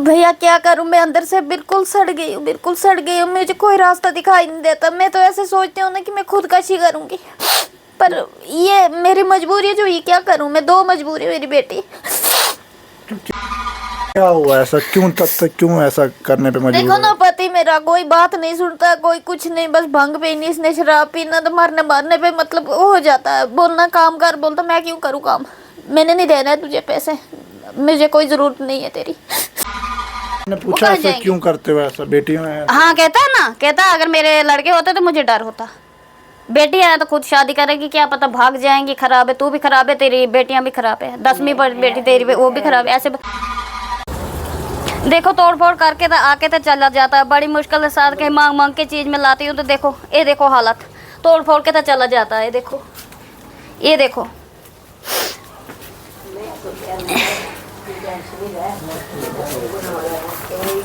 भैया क्या करूं, मैं अंदर से बिल्कुल सड़ गई हूँ, बिल्कुल सड़ गई हूँ। मुझे कोई रास्ता दिखाई नहीं देता। मैं तो ऐसे सोचती हूँ ना कि मैं खुदकशी करूंगी, पर ये मेरी मजबूरी है जो ये क्या करूं मैं। दो मजबूरी मेरी बेटी। क्या हुआ ऐसा, क्यों तब तक क्यों ऐसा करने पे मजबूर देखो है? ना, पति मेरा कोई बात नहीं सुनता, कोई कुछ नहीं, बस भंग पीनी इसने, शराब पीना, तो मारने मारने पे मतलब हो जाता है। बोलना काम कर, बोलता मैं क्यों करूँ काम, मैंने नहीं देना है तुझे पैसे, मुझे कोई जरूरत नहीं है तेरी। मैंने पूछा ऐसा क्यों करते हो ऐसा, बेटियों है? हाँ कहता है ना, कहता है अगर मेरे लड़के होते तो मुझे डर होता। बेटी है तो खुद शादी करेगी, क्या पता भाग जाएंगी। खराब है, तू भी खराब है, तेरी बेटियां भी खराब है, 10वीं पर बेटी तेरी वो भी खराब है। ऐसे देखो तोड़ फोड़ करके तो आके तो चला जाता है, बड़ी मुश्किल के साथ कहीं मांग मांग के चीज में लाती हूँ तो देखो ये देखो हालत, तोड़ फोड़ के तो चला जाता है। देखो ये देखो,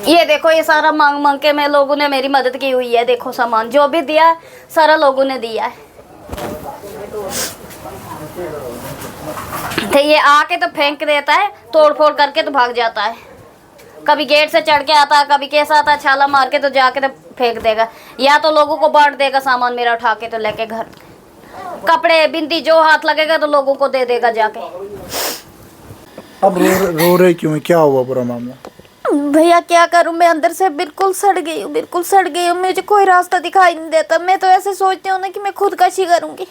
ये देखो, ये सारा मांग मांग के मैं लोगों ने मेरी मदद की हुई है। देखो सामान जो भी दिया सारा लोगों ने दिया है। तो ये आके तो फेंक देता है, तोड़ फोड़ करके तो भाग जाता है। कभी गेट से चढ़ के आता है, कभी कैसा आता है, छाला मार के तो जाके तो फेंक देगा, या तो लोगों को बांट देगा सामान मेरा उठा के तो लेके घर। कपड़े बिंदी जो हाथ लगेगा तो लोगों को दे देगा जाके। अब रो रहे क्यों है, क्या हुआ पूरा मामला? भैया क्या करूं, मैं अंदर से बिल्कुल सड़ गई हूँ, बिल्कुल सड़ गई हूँ। मुझे कोई रास्ता दिखाई नहीं देता। मैं तो ऐसे सोचती हूँ ना कि मैं खुदकशी करूंगी,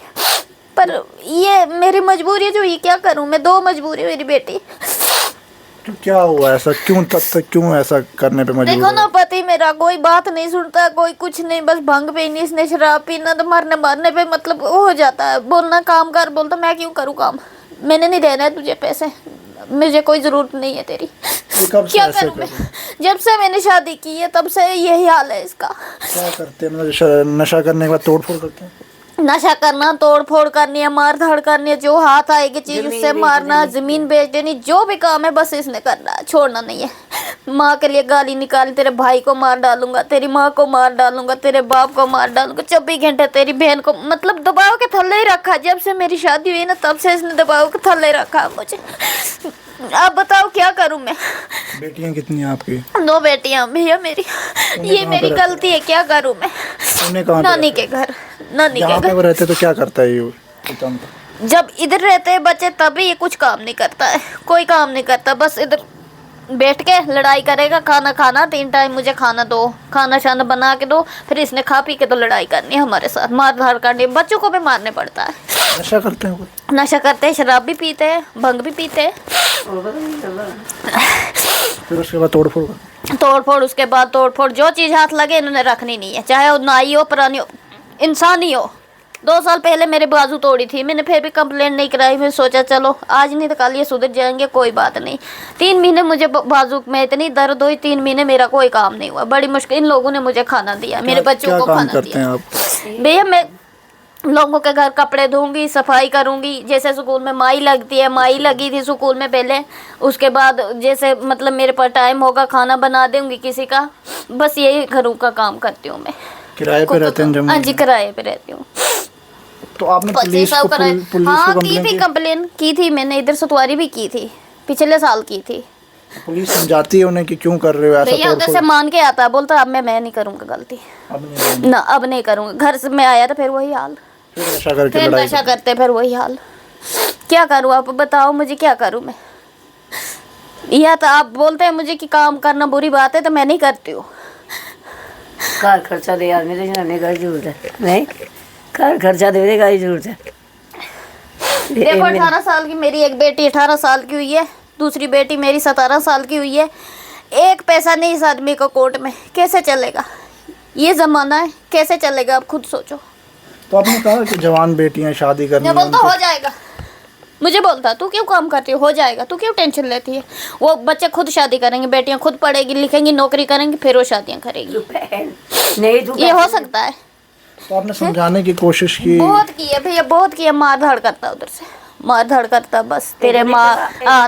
पर ये मेरी मजबूरी है जो ये क्या करूं मैं। दो मजबूरी मेरी बेटी। तो क्या हुआ ऐसा, क्यों तब तक क्यों ऐसा करने पे मजबूर देखो ना, है? पति मेरा कोई बात नहीं सुनता, कोई कुछ नहीं, बस भंग पीनी इसने, शराब पीना, तो मारने मारने पे मतलब हो जाता है। बोलना काम कर, बोलता मैं क्यों करूँ काम, मैंने नहीं देना है तुझे पैसे, मुझे कोई जरूरत नहीं है तेरी। क्या करूँ मैं, जब से मैंने शादी की है तब से यही हाल है इसका। क्या करते हैं मतलब, नशा करने के बाद तोड़ फोड़ करते हैं? नशा करना, तोड़ फोड़ करनी है, मार धाड़ करनी है, जो हाथ आएगी चीज उससे मारना, जमीन बेच देनी, जो भी काम है बस इसने करना है, छोड़ना नहीं है। माँ के लिए गाली निकाली, तेरे भाई को मार डालूंगा, तेरी माँ को मार डालूंगा, तेरे बाप को मार डालूंगा, 24 घंटे तेरी बहन को, मतलब दबाव के थल्ले ही रखा। जब से मेरी शादी हुई ना तब से इसने दबाव के थल्ले रखा मुझे। आप बताओ क्या करूं मैं। बेटियां कितनी हैं आपकी? 2 बेटियां भैया मेरी। ये मेरी गलती है, क्या करूं मैं। नानी के घर, नानी के घर। वो रहते तो क्या करता है ये? जब इधर रहते हैं बच्चे तभी ये कुछ काम नहीं करता है, कोई काम नहीं करता, बस इधर बैठ के लड़ाई करेगा। खाना खाना 3 टाइम मुझे खाना दो, खाना शाना बना के दो, फिर इसने खा पी के तो लड़ाई करनी है हमारे साथ, मार धाड़ करनी है, बच्चों को भी मारने पड़ता है। नशा करते हैं? नशा करते हैं, शराब भी पीते हैं, भंग भी पीते हैं। फिर उसके बाद तोड़ फोड़? तोड़ फोड़, उसके बाद तोड़ फोड़, जो चीज़ हाथ लगे इन्होंने रखनी नहीं है, चाहे वो नाई हो, पुरानी हो, इंसान ही हो। 2 साल पहले मेरे बाजू तोड़ी थी मैंने, फिर भी कंप्लेंट नहीं कराई। मैं सोचा चलो आज नहीं तो कल ये सुधर जाएंगे, कोई बात नहीं। 3 महीने मुझे बाजू में इतनी दर्द हुई, 3 महीने मेरा कोई काम नहीं हुआ। बड़ी मुश्किल इन लोगों ने मुझे खाना दिया, मेरे बच्चों को खाना दिया। भैया मैं लोगों के घर कपड़े धोऊंगी, सफाई करूंगी, जैसे स्कूल में माई लगती है, माई लगी थी स्कूल में पहले, उसके बाद जैसे मतलब मेरे पास टाइम होगा खाना बना दूंगी किसी का, बस यही घरों का काम करती हूँ मैं। किराए पे रहते हैं? हाँ जी, किराए पे रहती हूँ। तो आपने पुलिस को की थी, कंप्लेन की थी मैंने, इधर सतवारी भी की थी, पिछले साल की थी। पुलिस समझाती है उन्हें कि क्यों कर रहे हो ऐसा? भैया उधर से मान के आता, बोलता अब मैं नहीं करूँगा गलती, ना अब नहीं करूँगा। घर से मैं आया था फिर वही हाल, फिर नशा करते फिर वही हाल। क्या करूँ आप बताओ, मुझे क्या करूँ मैं। या तो आप बोलते हैं मुझे कि काम करना बुरी बात है तो मैं नहीं करती हूँ। घर खर्चा दे यार, मेरे जनाने का जरूरत है, नहीं घर खर्चा देने का ही जरूरत है। देखो 18 साल की मेरी एक बेटी 18 साल की हुई है, दूसरी बेटी मेरी 17 साल की हुई है। एक पैसा नहीं इस आदमी को कोर्ट में, कैसे चलेगा ये ज़माना है, कैसे चलेगा आप खुद सोचो। तो आपने कहा कि जवान बेटियां शादी करनी, बोलता हो जाएगा, मुझे बोलता तू क्यों काम करती हो जाएगा, तू क्यों टेंशन लेती है। वो बच्चे खुद शादी करेंगे, बेटियां खुद पढ़ेगी लिखेंगी, नौकरी करेंगी, फिर वो शादियां करेगी। नहीं तू ये हो सकता है। तो आपने समझाने की कोशिश की? बहुत की है भैया, बहुत की है। मार धाड़ करता उधर से, मार धाड़ करता, बस तेरे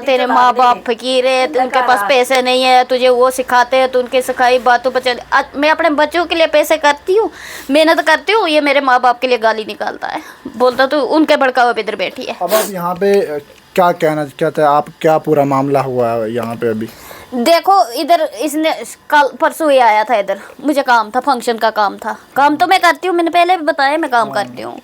तेरे माँ बाप फकीर है, उनके पास पैसे नहीं है, तुझे वो सिखाते हैं, तो उनके सिखाई बातों पर चल। मैं अपने बच्चों के लिए पैसे करती हूँ, मेहनत करती हूँ, ये मेरे माँ बाप के लिए गाली निकालता है, बोलता तो उनके भड़का हुआ इधर बैठी है। अब आप यहाँ पे क्या कहना चाहते हैं आप, क्या पूरा मामला हुआ है यहाँ पे अभी? देखो इधर इसने कल परसों ही आया था इधर, मुझे काम था, फंक्शन का काम था। काम तो मैं करती हूँ, मैंने पहले भी बताया मैं काम करती हूँ।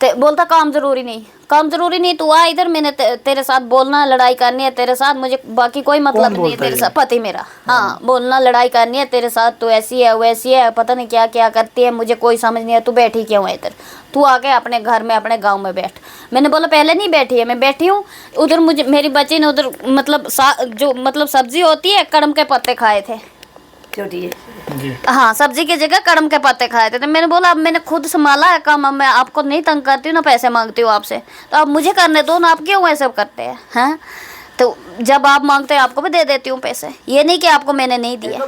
ते बोलता काम ज़रूरी नहीं, काम ज़रूरी नहीं, तू आ इधर, मैंने तेरे साथ बोलना लड़ाई करनी है तेरे साथ, मुझे बाकी कोई मतलब नहीं है तेरे साथ। पति मेरा, हाँ, बोलना लड़ाई करनी है तेरे साथ, तू ऐसी है वैसी है, पता नहीं क्या क्या करती है, मुझे कोई समझ नहीं है, तू बैठी क्यों है इधर, तू आके अपने घर में अपने गांव में बैठ। मैंने बोला पहले नहीं बैठी है, मैं बैठी हूँ उधर, मुझे मेरी बच्ची ने उधर मतलब जो मतलब सब्जी होती है कड़म के पत्ते खाए थे, छोटी है जी। हाँ, सब्जी की जगह कड़म के पत्ते खाए थे। तो मैंने बोला अब मैंने खुद संभाला है काम, अब मैं आपको नहीं तंग करती हूँ ना पैसे मांगती हूँ आपसे, तो आप मुझे करने दो ना, आप क्यों ऐसे करते हैं? हैं तो जब आप मांगते हैं आपको भी दे देती हूँ पैसे, ये नहीं कि आपको मैंने नहीं दिए हैं।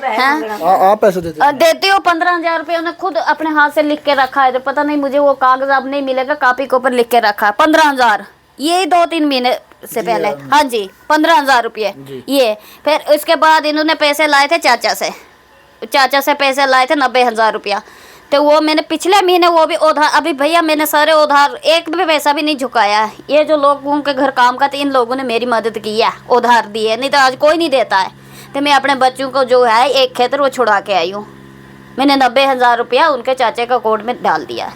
आप पैसे देते हैं? देती हूँ 15,000 रुपये, उन्हें खुद अपने हाथ से लिख के रखा है, तो पता नहीं मुझे वो कागज अब नहीं मिलेगा, कॉपी के ऊपर लिख के रखा है 15,000, ये 2-3 महीने से पहले, हाँ जी 15,000 रुपये ये। फिर उसके बाद इन्होंने पैसे लाए थे चाचा से पैसे लाए थे 90,000 रुपया, तो वो मैंने पिछले महीने वो भी उधार, अभी भैया मैंने सारे उधार, एक भी पैसा भी नहीं झुकाया है। ये जो लोगों के घर काम करते इन लोगों ने मेरी मदद की है, उधार दी है, नहीं तो आज कोई नहीं देता है। तो मैं अपने बच्चों को जो है एक खेतर वो छुड़ा के आई हूँ, मैंने 90,000 रुपया उनके चाचे का अकाउंट में डाल दिया है।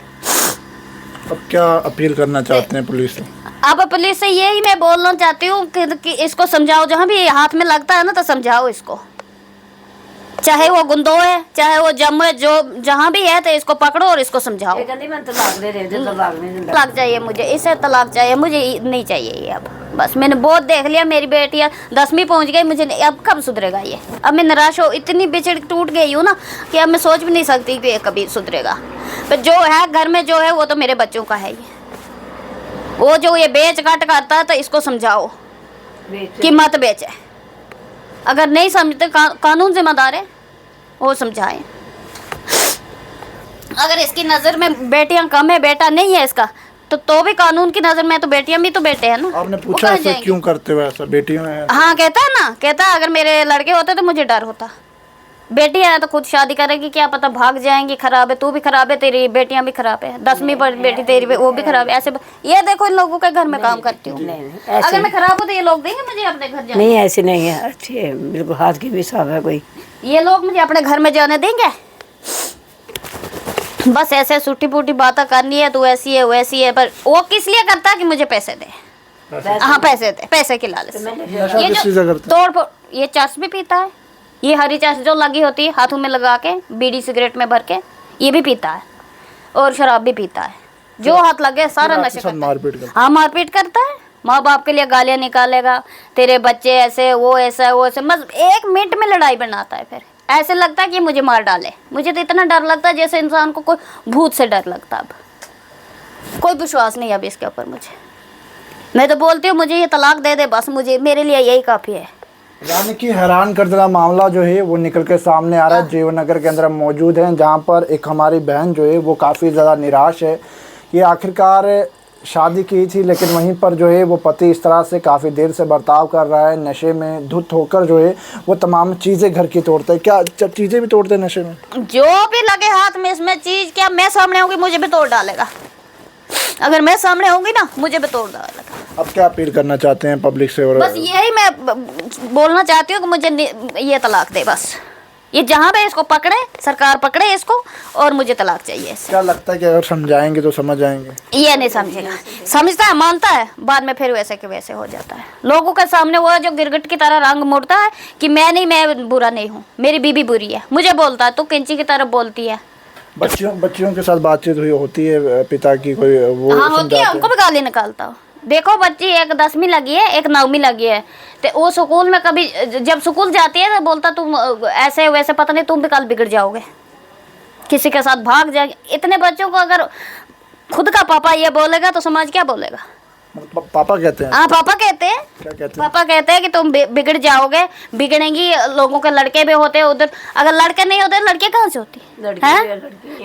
अब क्या अपील करना चाहते हैं पुलिस से? अब पुलिस से यही मैं बोलना चाहती हूँ कि इसको समझाओ, जहाँ भी हाथ में लगता है ना तो समझाओ इसको, चाहे वो गुंदो है चाहे वो जम्मू है, जो जहाँ भी है तो इसको पकड़ो और इसको समझाओ। तलाक चाहिए मुझे, इसे तलाक चाहिए, मुझे नहीं चाहिए ये अब, बस मैंने बहुत देख लिया, मेरी बेटियाँ 10वीं पहुँच गई, मुझे अब कब सुधरेगा ये? अब मैं निराश हो इतनी बिछड़ टूट गई हूँ ना कि अब मैं सोच भी नहीं सकती कि ये कभी सुधरेगा। पर जो है घर में जो है वो तो मेरे बच्चों का है ये, वो जो ये बेच काट करता है तो इसको समझाओ कि मत बेचे। अगर नहीं समझते कानून जिम्मेदार है, वो समझाएं। अगर इसकी नज़र में बेटियां कम है, बेटा नहीं है इसका, तो भी कानून की नज़र में तो बेटियां भी तो बेटे हैं ना। आपने पूछा ऐसा क्यों करते हो ऐसा बेटियों में? हाँ कहता है ना, कहता है अगर मेरे लड़के होते तो मुझे डर होता, बेटी है तो खुद शादी करेगी, क्या पता भाग जाएंगी, खराब है, तू भी खराब है, तेरी बेटियां भी खराब है, 10वीं पर बेटी तेरी वो भी खराब है, ऐसे ये देखो इन लोगों के घर में काम करती हूँ, अगर मैं खराब हूँ तो ये लोग देंगे मुझे अपने घर जाने? नहीं ऐसे नहीं है, अच्छी है बिल्कुल, हाथ की भी साफ है, कोई ये लोग मुझे अपने घर में जाने देंगे? बस ऐसे सूटी पूटी बातें करनी है, तू ऐसी है वैसी है, पर वो किस लिए करता है कि मुझे पैसे दे, हाँ पैसे दे, पैसे की लालच से। ये जो तोड़ फोड़, ये चर्च भी पीता है, ये हरी चर्च जो लगी होती है हाथों में लगा के बीड़ी सिगरेट में भर के, ये भी पीता है और शराब भी पीता है, जो हाथ लगे सारा नशा करता है। हाँ मारपीट करता है, माँ बाप के लिए गालियाँ निकालेगा, तेरे बच्चे ऐसे वो ऐसा वो ऐसे, बस 1 मिनट में लड़ाई बनाता है। फिर ऐसे लगता है कि मुझे मार डाले, मुझे तो इतना डर लगता है जैसे इंसान को कोई भूत से डर लगता। अब कोई विश्वास नहीं अब इसके ऊपर मुझे, मैं तो बोलती हूँ मुझे ये तलाक दे दे बस, मुझे मेरे लिए यही काफ़ी है। यानी कि हैरान कर देना मामला जो है वो निकल के सामने आ रहा है। जीवननगर के अंदर मौजूद हैं, जहाँ पर एक हमारी बहन जो है वो काफ़ी ज़्यादा निराश है। ये आखिरकार शादी की थी, लेकिन वहीं पर जो है वो पति इस तरह से काफ़ी देर से बर्ताव कर रहा है, नशे में धुत होकर जो है वो तमाम चीज़ें घर की तोड़ता है। क्या चीज़ें भी तोड़ते हैं नशे में? जो भी लगे हाथ में इसमें चीज़, क्या मैं सामने होंगी मुझे भी तोड़ डालेगा, अगर मैं सामने होंगी ना मुझे भी तोड़ डालेगा। अब क्या अपील करना चाहते हैं पब्लिक से? और बस यही मैं बोलना चाहती हूँ कि मुझे ये तलाक दे बस, ये जहाँ पे इसको पकड़े, सरकार पकड़े इसको, और मुझे तलाक चाहिए इससे। क्या लगता है कि अगर समझाएंगे तो समझ आएंगे? ये नहीं समझेगा, समझता है मानता है, बाद में फिर वैसे के वैसे हो जाता है। लोगों के सामने वो जो गिरगिट की तरह रंग मोड़ता है कि मैं बुरा नहीं हूँ, मेरी बीबी बुरी है, मुझे बोलता है तू किंची की तरह बोलती है। बच्चियों के साथ बातचीत हुई होती है पिता की कोई? वो हाँ होती है, उनको भी गाली निकालता हूँ। देखो बच्ची एक 10वीं लगी है, एक 9वीं लगी है, तो वो स्कूल में कभी जब स्कूल जाती है तो बोलता तुम ऐसे वैसे, पता नहीं तुम भी कल बिगड़ जाओगे, किसी के साथ भाग जाएंगे। इतने बच्चों को अगर खुद का पापा ये बोलेगा तो समाज क्या बोलेगा? पापा कहते हैं? हाँ पापा कहते हैं। क्या कहते हैं? पापा कहते हैं कि तुम बिगड़ जाओगे, बिगड़ेंगी। लोगों के लड़के भी होते हैं उधर, अगर लड़के नहीं होते लड़के कहाँ से होती है?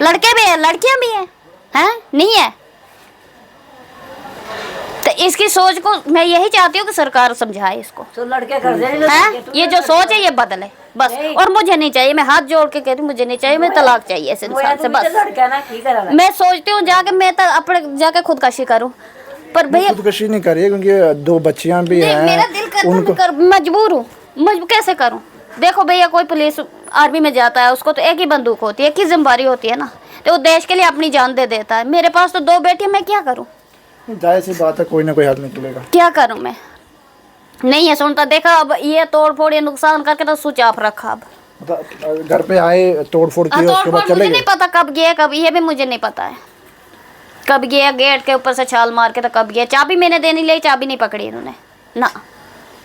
लड़के भी है, लड़कियां भी हैं, नहीं है? तो इसकी सोच को मैं यही चाहती हूँ कि सरकार समझाए इसको, तो लड़के कर दे, ये जो सोच है ये बदले बस। और मुझे नहीं चाहिए, मैं हाथ जोड़ के कहती हूँ मुझे नहीं चाहिए, मैं तलाक चाहिए इस इंसान से बस। मैं सोचती हूँ जाके मैं तो अपने जाके खुदकशी करूँ, पर भैया खुदकशी नहीं करिए क्योंकि 2 बच्चियां भी हैं, मेरा दिल करता, मजबूर हूँ, कैसे करूं? देखो भैया, कोई पुलिस आर्मी में जाता है, उसको तो एक ही बंदूक होती है, एक ही जिम्मेदारी होती है ना, तो वो देश के लिए अपनी जान दे देता है। मेरे पास तो 2 बेटी, मैं क्या करूं? जाहिर सी बात है, कोई ना कोई हाथ निकलेगा। क्या करूं मैं? नहीं है सुनता। देखा, अब ये तोड़ फोड़, ये नुकसान करके तो स्विच ऑफ रखा। अब मतलब घर पे आए, तोड़ फोड़ की, उसके बाद मुझे चले नहीं गए। पता कब गया, कब, ये भी मुझे नहीं पता है कब गया। गेट के ऊपर से छाल मार के तो कब गया। चाबी मैंने देने ली, चाबी नहीं पकड़ी इन्होंने ना।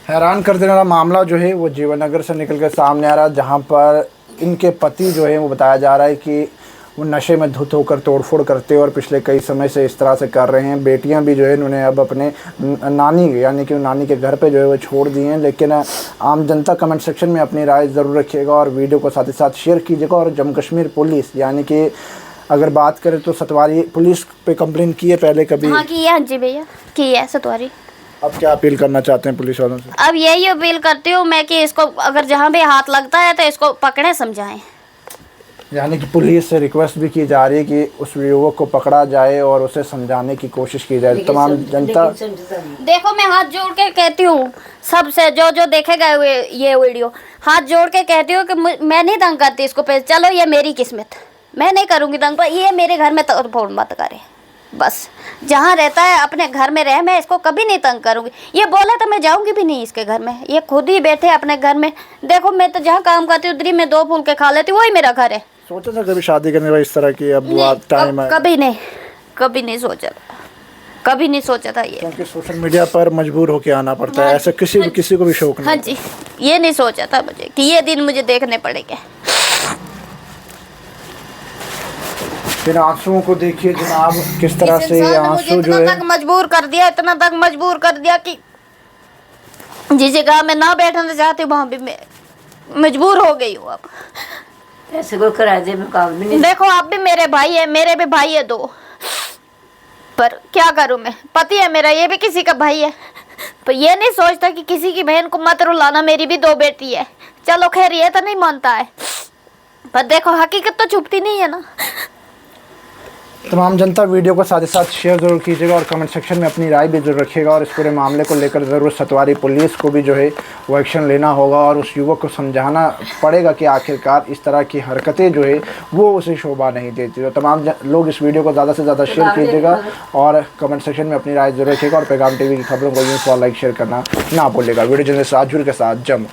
हैरान कर देने वाला मामला जो है वो जीवननगर से निकल कर सामने आ रहा है, जहाँ पर इनके पति जो है वो बताया जा रहा है कि वो नशे में धुत होकर तोड़फोड़ करते हैं और पिछले कई समय से इस तरह से कर रहे हैं। बेटियां भी जो है इन्होंने अब अपने नानी यानी कि नानी के घर पे जो है वो छोड़ दी हैं। लेकिन आम जनता कमेंट सेक्शन में अपनी राय ज़रूर रखिएगा और वीडियो को साथ ही साथ शेयर कीजिएगा। और जम्मू कश्मीर पुलिस यानी कि अगर बात करें तो सतवारी पुलिस पे कंप्लेन की है पहले कभी? हाँ की है, हाँ जी भैया की है सतवारी। अब क्या अपील करना चाहते हैं पुलिस वालों से? अब यही अपील करती हूँ मैं कि इसको अगर जहाँ भी हाथ लगता है तो इसको पकड़े, समझाएं। यानी कि पुलिस से रिक्वेस्ट भी की जा रही है कि उस युवक को पकड़ा जाए और उसे समझाने की कोशिश की जाए। तमाम जनता, देखो मैं हाथ जोड़ के कहती हूँ सबसे, जो जो देखेगा ये वीडियो, हाथ जोड़ के कहती हूँ कि मैं नहीं तंग करती इसको पे। चलो ये मेरी किस्मत, मैं नहीं करूँगी तंग, पर ये मेरे घर में तोड़ मत करे। बस जहाँ रहता है अपने घर में रहे, मैं इसको कभी नहीं तंग करूँगी। ये बोला तो मैं जाऊँगी भी नहीं इसके घर में। ये खुद ही बैठे अपने घर में। देखो मैं तो जहाँ काम करती हूँ उधर ही मैं 2 फूल के खा लेती हूँ, वही मेरा घर है। सोचा था कभी शादी करने का इस तरह की? अब टाइम है? कभी नहीं सोचा था, कभी नहीं सोचा था ये। क्योंकि सोशल मीडिया पर मजबूर होके आना पड़ता है, ऐसा किसी को भी शौक नहीं। हाँ जी, ये नहीं सोचा था मुझे कि ये दिन मुझे देखने पड़ेंगे। फिर आंसुओं को देखिए जनाब, किस तरह से ये आंसू जो है इतना तक मजबूर कर दिया कि जिस जगह मैं ना बैठना चाहती हूँ वहाँ भी मैं मजबूर हो गई हूँ। अब ऐसे कोई किराए दे मुकाम भी नहीं। देखो आप भी मेरे भाई है, मेरे भी भाई है 2, पर क्या करूँ मैं? पति है मेरा, ये भी किसी का भाई है, पर ये नहीं सोचता कि किसी की बहन को मत रुलाना। मेरी भी 2 बेटी है। चलो खैर ये तो नहीं मानता है, पर देखो हकीकत तो छुपती नहीं है ना। तमाम जनता वीडियो को साथ ही साथ शेयर ज़रूर कीजिएगा और कमेंट सेक्शन में अपनी राय भी ज़रूर रखिएगा। और इस पूरे मामले को लेकर ज़रूर सतवारी पुलिस को भी जो है वो एक्शन लेना होगा और उस युवक को समझाना पड़ेगा कि आखिरकार इस तरह की हरकतें जो है वो उसे शोभा नहीं देती। तो तमाम लोग इस वीडियो को ज़्यादा से ज़्यादा शेयर कीजिएगा और कमेंट सेक्शन में अपनी राय ज़रूर रखिएगा। और पैगाम TV की खबरों को यूँ लाइक शेयर करना ना भूलिएगा। वीडियो जर्नलिस्ट राजूर के साथ जम्मू।